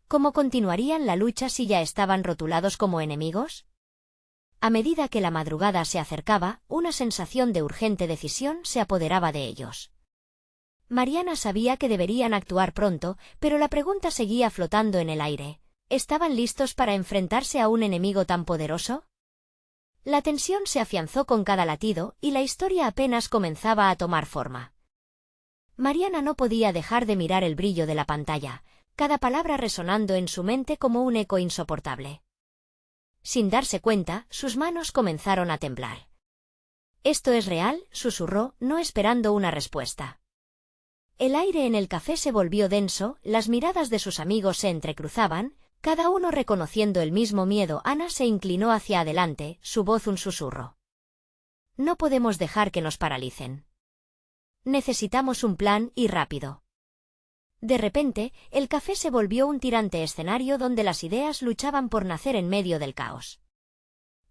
¿Cómo continuarían la lucha si ya estaban rotulados como enemigos? A medida que la madrugada se acercaba, una sensación de urgente decisión se apoderaba de ellos. Mariana sabía que deberían actuar pronto, pero la pregunta seguía flotando en el aire. ¿Estaban listos para enfrentarse a un enemigo tan poderoso? La tensión se afianzó con cada latido, y la historia apenas comenzaba a tomar forma. Mariana no podía dejar de mirar el brillo de la pantalla, cada palabra resonando en su mente como un eco insoportable. Sin darse cuenta, sus manos comenzaron a temblar. «¿Esto es real?», susurró, no esperando una respuesta. El aire en el café se volvió denso, las miradas de sus amigos se entrecruzaban, cada uno reconociendo el mismo miedo. Ana se inclinó hacia adelante, su voz un susurro. «No podemos dejar que nos paralicen. Necesitamos un plan, y rápido». De repente, el café se volvió un tirante escenario donde las ideas luchaban por nacer en medio del caos.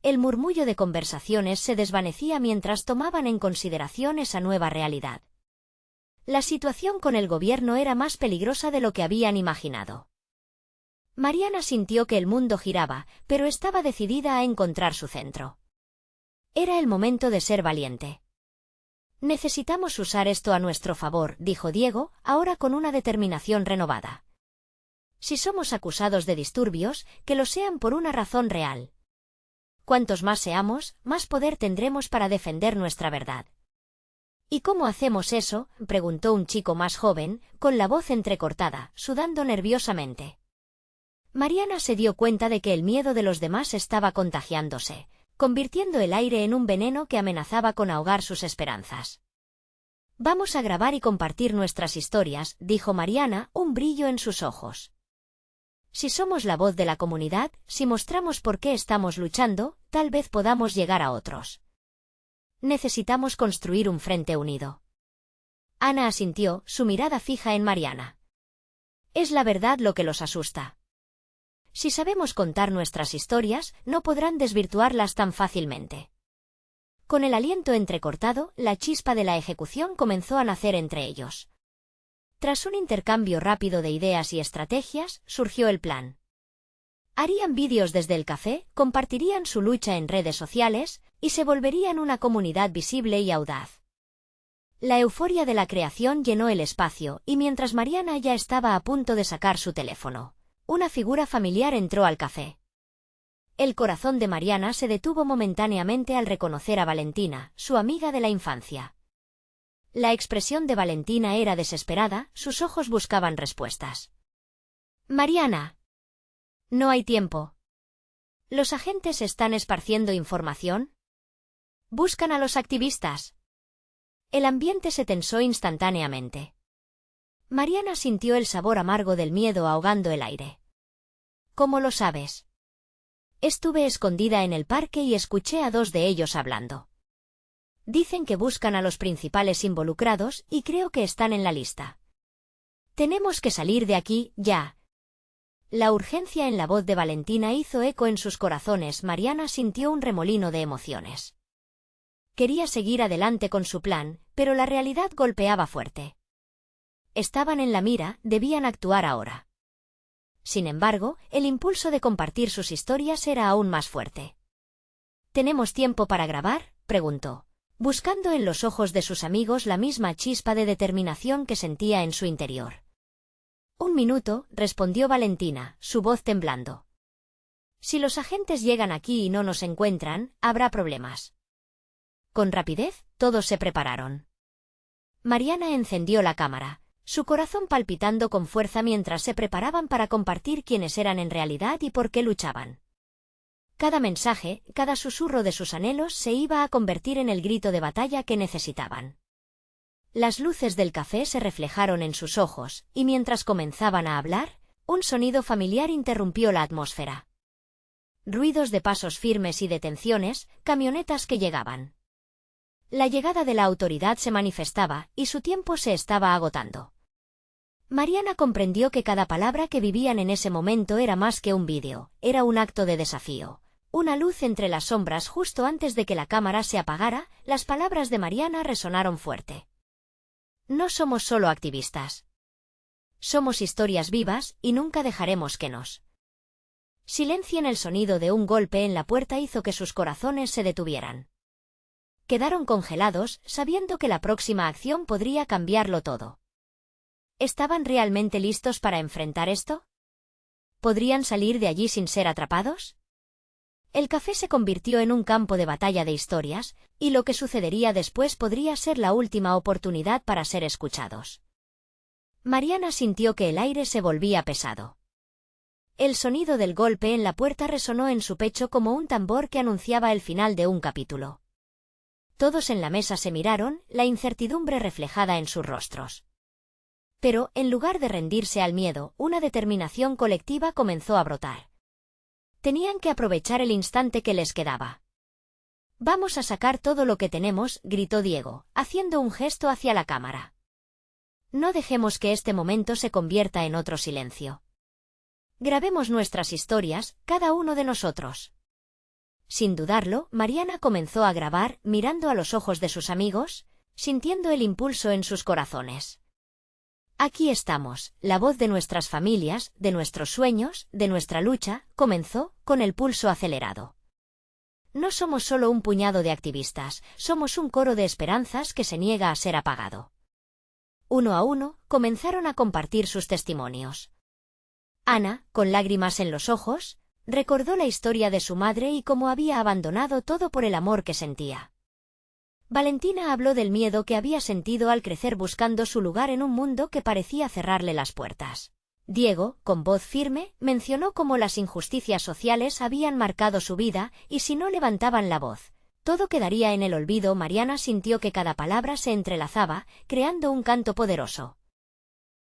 El murmullo de conversaciones se desvanecía mientras tomaban en consideración esa nueva realidad. La situación con el gobierno era más peligrosa de lo que habían imaginado. Mariana sintió que el mundo giraba, pero estaba decidida a encontrar su centro. Era el momento de ser valiente. «Necesitamos usar esto a nuestro favor», dijo Diego, ahora con una determinación renovada. «Si somos acusados de disturbios, que lo sean por una razón real. Cuantos más seamos, más poder tendremos para defender nuestra verdad». «¿Y cómo hacemos eso?», preguntó un chico más joven, con la voz entrecortada, sudando nerviosamente. Mariana se dio cuenta de que el miedo de los demás estaba contagiándose, convirtiendo el aire en un veneno que amenazaba con ahogar sus esperanzas. «Vamos a grabar y compartir nuestras historias», dijo Mariana, un brillo en sus ojos. «Si somos la voz de la comunidad, si mostramos por qué estamos luchando, tal vez podamos llegar a otros. Necesitamos construir un frente unido». Ana asintió, su mirada fija en Mariana. «Es la verdad lo que los asusta. Si sabemos contar nuestras historias, no podrán desvirtuarlas tan fácilmente». Con el aliento entrecortado, la chispa de la ejecución comenzó a nacer entre ellos. Tras un intercambio rápido de ideas y estrategias, surgió el plan. Harían vídeos desde el café, compartirían su lucha en redes sociales, y se volverían una comunidad visible y audaz. La euforia de la creación llenó el espacio, y mientras Mariana ya estaba a punto de sacar su teléfono, una figura familiar entró al café. El corazón de Mariana se detuvo momentáneamente al reconocer a Valentina, su amiga de la infancia. La expresión de Valentina era desesperada, sus ojos buscaban respuestas. «Mariana. No hay tiempo. ¿Los agentes están esparciendo información? Buscan a los activistas». El ambiente se tensó instantáneamente. Mariana sintió el sabor amargo del miedo ahogando el aire. «¿Cómo lo sabes?» «Estuve escondida en el parque y escuché a dos de ellos hablando. Dicen que buscan a los principales involucrados y creo que están en la lista. Tenemos que salir de aquí, ya». La urgencia en la voz de Valentina hizo eco en sus corazones. Mariana sintió un remolino de emociones. Quería seguir adelante con su plan, pero la realidad golpeaba fuerte. Estaban en la mira, debían actuar ahora. Sin embargo, el impulso de compartir sus historias era aún más fuerte. ¿Tenemos tiempo para grabar?, preguntó, buscando en los ojos de sus amigos la misma chispa de determinación que sentía en su interior. 1 minuto, respondió Valentina, su voz temblando. Si los agentes llegan aquí y no nos encuentran, habrá problemas. Con rapidez, todos se prepararon. Mariana encendió la cámara, su corazón palpitando con fuerza mientras se preparaban para compartir quiénes eran en realidad y por qué luchaban. Cada mensaje, cada susurro de sus anhelos se iba a convertir en el grito de batalla que necesitaban. Las luces del café se reflejaron en sus ojos, y mientras comenzaban a hablar, un sonido familiar interrumpió la atmósfera. Ruidos de pasos firmes y detenciones, camionetas que llegaban. La llegada de la autoridad se manifestaba, y su tiempo se estaba agotando. Mariana comprendió que cada palabra que vivían en ese momento era más que un vídeo, era un acto de desafío. Una luz entre las sombras justo antes de que la cámara se apagara, las palabras de Mariana resonaron fuerte. No somos solo activistas. Somos historias vivas, y nunca dejaremos que nos silencien. El sonido de un golpe en la puerta hizo que sus corazones se detuvieran. Quedaron congelados, sabiendo que la próxima acción podría cambiarlo todo. ¿Estaban realmente listos para enfrentar esto? ¿Podrían salir de allí sin ser atrapados? El café se convirtió en un campo de batalla de historias, y lo que sucedería después podría ser la última oportunidad para ser escuchados. Mariana sintió que el aire se volvía pesado. El sonido del golpe en la puerta resonó en su pecho como un tambor que anunciaba el final de un capítulo. Todos en la mesa se miraron, la incertidumbre reflejada en sus rostros. Pero, en lugar de rendirse al miedo, una determinación colectiva comenzó a brotar. Tenían que aprovechar el instante que les quedaba. «Vamos a sacar todo lo que tenemos», gritó Diego, haciendo un gesto hacia la cámara. «No dejemos que este momento se convierta en otro silencio. Grabemos nuestras historias, cada uno de nosotros». Sin dudarlo, Mariana comenzó a grabar, mirando a los ojos de sus amigos, sintiendo el impulso en sus corazones. «Aquí estamos, la voz de nuestras familias, de nuestros sueños, de nuestra lucha», comenzó, con el pulso acelerado. «No somos solo un puñado de activistas, somos un coro de esperanzas que se niega a ser apagado». Uno a uno, comenzaron a compartir sus testimonios. Ana, con lágrimas en los ojos, recordó la historia de su madre y cómo había abandonado todo por el amor que sentía. Valentina habló del miedo que había sentido al crecer buscando su lugar en un mundo que parecía cerrarle las puertas. Diego, con voz firme, mencionó cómo las injusticias sociales habían marcado su vida, y si no levantaban la voz, todo quedaría en el olvido. Mariana sintió que cada palabra se entrelazaba, creando un canto poderoso.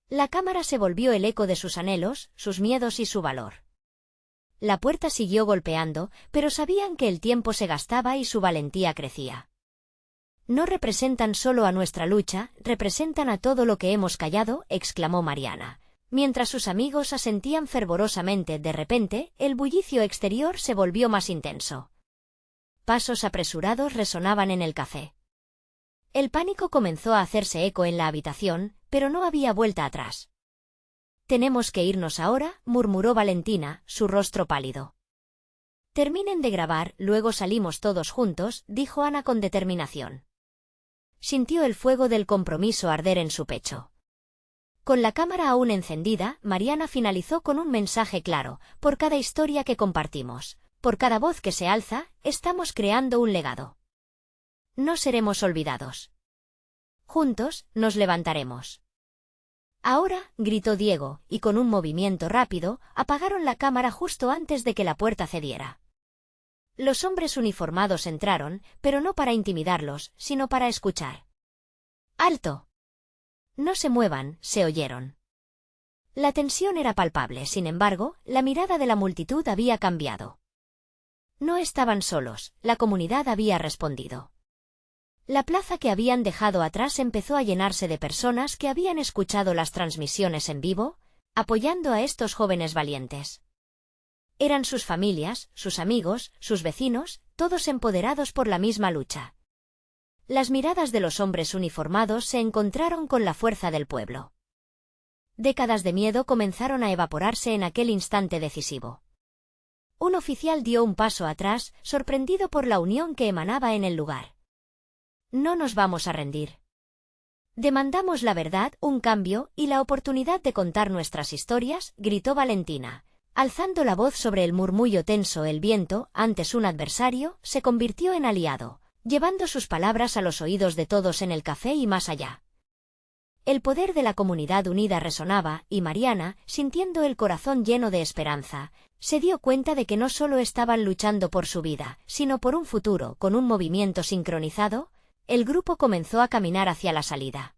La cámara se volvió el eco de sus anhelos, sus miedos y su valor. La puerta siguió golpeando, pero sabían que el tiempo se gastaba y su valentía crecía. «No representan solo a nuestra lucha, representan a todo lo que hemos callado», exclamó Mariana. Mientras sus amigos asentían fervorosamente, de repente, el bullicio exterior se volvió más intenso. Pasos apresurados resonaban en el café. El pánico comenzó a hacerse eco en la habitación, pero no había vuelta atrás. «Tenemos que irnos ahora», murmuró Valentina, su rostro pálido. «Terminen de grabar, luego salimos todos juntos», dijo Ana con determinación. Sintió el fuego del compromiso arder en su pecho. Con la cámara aún encendida, Mariana finalizó con un mensaje claro: «Por cada historia que compartimos, por cada voz que se alza, estamos creando un legado. No seremos olvidados. Juntos, nos levantaremos». «Ahora», gritó Diego, y con un movimiento rápido, apagaron la cámara justo antes de que la puerta cediera. Los hombres uniformados entraron, pero no para intimidarlos, sino para escuchar. «¡Alto! No se muevan», se oyeron. La tensión era palpable, sin embargo, la mirada de la multitud había cambiado. No estaban solos, la comunidad había respondido. La plaza que habían dejado atrás empezó a llenarse de personas que habían escuchado las transmisiones en vivo, apoyando a estos jóvenes valientes. Eran sus familias, sus amigos, sus vecinos, todos empoderados por la misma lucha. Las miradas de los hombres uniformados se encontraron con la fuerza del pueblo. Décadas de miedo comenzaron a evaporarse en aquel instante decisivo. Un oficial dio un paso atrás, sorprendido por la unión que emanaba en el lugar. No nos vamos a rendir. Demandamos la verdad, un cambio y la oportunidad de contar nuestras historias, gritó Valentina. Alzando la voz sobre el murmullo tenso, el viento, antes un adversario, se convirtió en aliado, llevando sus palabras a los oídos de todos en el café y más allá. El poder de la comunidad unida resonaba, y Mariana, sintiendo el corazón lleno de esperanza, se dio cuenta de que no solo estaban luchando por su vida, sino por un futuro. Con un movimiento sincronizado, el grupo comenzó a caminar hacia la salida.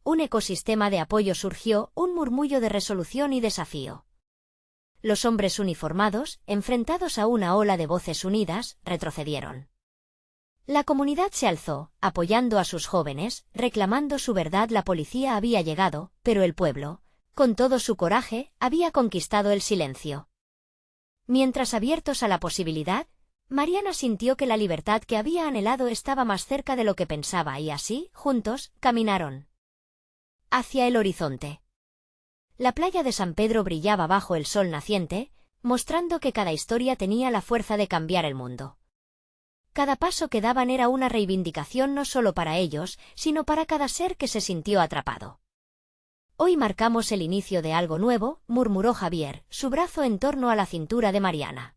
Un ecosistema de apoyo surgió, un murmullo de resolución y desafío. Los hombres uniformados, enfrentados a una ola de voces unidas, retrocedieron. La comunidad se alzó, apoyando a sus jóvenes, reclamando su verdad. La policía había llegado, pero el pueblo, con todo su coraje, había conquistado el silencio. Mientras abiertos a la posibilidad, Mariana sintió que la libertad que había anhelado estaba más cerca de lo que pensaba y así, juntos, caminaron hacia el horizonte. La playa de San Pedro brillaba bajo el sol naciente, mostrando que cada historia tenía la fuerza de cambiar el mundo. Cada paso que daban era una reivindicación no solo para ellos, sino para cada ser que se sintió atrapado. Hoy marcamos el inicio de algo nuevo, murmuró Javier, su brazo en torno a la cintura de Mariana.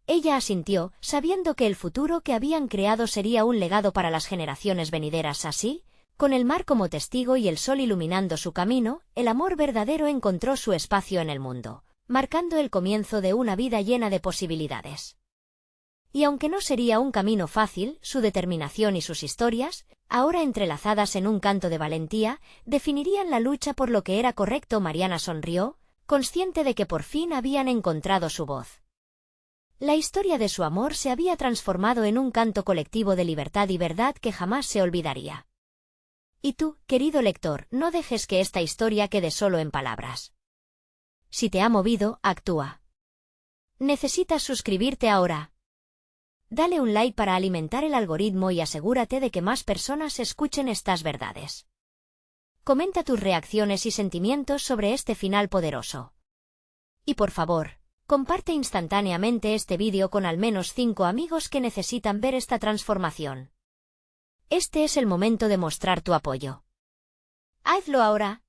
Ella asintió, sabiendo que el futuro que habían creado sería un legado para las generaciones venideras. Así, con el mar como testigo y el sol iluminando su camino, el amor verdadero encontró su espacio en el mundo, marcando el comienzo de una vida llena de posibilidades. Y aunque no sería un camino fácil, su determinación y sus historias, ahora entrelazadas en un canto de valentía, definirían la lucha por lo que era correcto. Mariana sonrió, consciente de que por fin habían encontrado su voz. La historia de su amor se había transformado en un canto colectivo de libertad y verdad que jamás se olvidaría. Y tú, querido lector, no dejes que esta historia quede solo en palabras. Si te ha movido, actúa. Necesitas suscribirte ahora. Dale un like para alimentar el algoritmo y asegúrate de que más personas escuchen estas verdades. Comenta tus reacciones y sentimientos sobre este final poderoso. Y por favor, comparte instantáneamente este vídeo con al menos 5 amigos que necesitan ver esta transformación. Este es el momento de mostrar tu apoyo. Hazlo ahora.